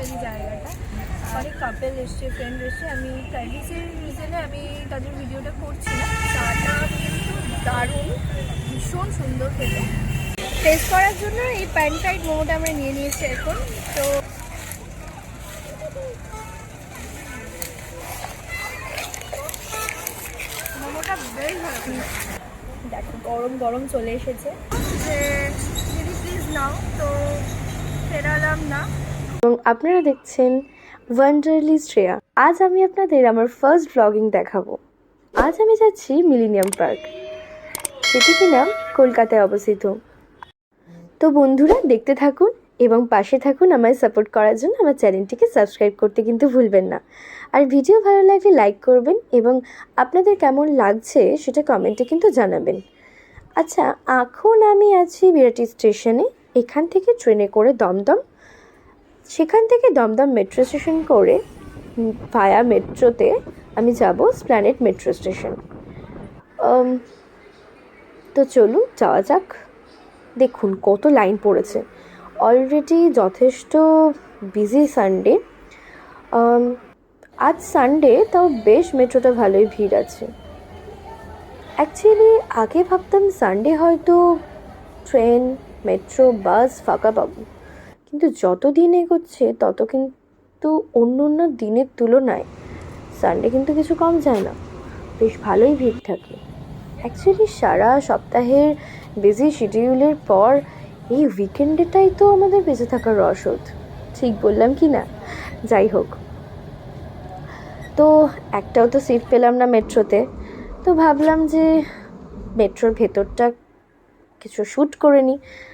Actually জায়গাটা। অনেক couple এসছে, ফ্রেন্ড এসছে। আমি প্রাইভেসির রিজনে আমি তাদের ভিডিওটা করছি না। চাটা কিন্তু দারুণ, ভীষণ সুন্দর খেতে। টেস্ট করার জন্য এই প্যান ফ্রাইড মোমোটা আমরা নিয়ে নিয়েছি এখন। তো মোমোটা বেশ ভালো, দেখো গরম গরম চলে এসেছে। যে দিদি প্লিজ নাও, তো ফেরালাম না। এবং আপনারা দেখছেন ওয়ান্ডারলি শ্রেয়া। আজ আমি আপনাদের আমার ফার্স্ট ব্লগিং দেখাবো। আজ আমি যাচ্ছি মিলেনিয়াম পার্ক, যেটি কিনা কলকাতায় অবস্থিত। তো বন্ধুরা দেখতে থাকুন এবং পাশে থাকুন আমায় সাপোর্ট করার জন্য। আমার চ্যানেলটিকে সাবস্ক্রাইব করতে কিন্তু ভুলবেন না। আর ভিডিও ভালো লাগলে লাইক করবেন এবং আপনাদের কেমন লাগছে সেটা কমেন্টে কিন্তু জানাবেন। আচ্ছা, এখন আমি আছি বিরাটি স্টেশনে। এখান থেকে ট্রেনে করে দমদম, সেখান থেকে দমদম মেট্রো স্টেশন করে ভায়া মেট্রোতে আমি যাব স্প্ল্যানেড মেট্রো স্টেশন। তো চলুন যাওয়া যাক। দেখুন কত লাইন পড়েছে, অলরেডি যথেষ্ট বিজি সানডে। আজ সানডে, তাও বেশ মেট্রোটা ভালোই ভিড় আছে। অ্যাকচুয়ালি আগে ভাবতাম সানডে হয়তো ট্রেন, মেট্রো, বাস ফাঁকা পাবো, কিন্তু যত দিন এগোচ্ছে তত কিন্তু অন্য অন্য দিনের তুলনায় সানডে কিন্তু কিছু কম যায় না, বেশ ভালোই ভিড় থাকে। অ্যাকচুয়ালি সারা সপ্তাহের বিজি শিডিউলের পর এই উইকেন্ডেটাই তো আমাদের বেঁচে থাকার রসদ, ঠিক বললাম কি না? যাই হোক, তো একটাও তো সিট পেলাম না মেট্রোতে। তো ভাবলাম যে মেট্রোর ভেতরটা কিছু শ্যুট করে নিই।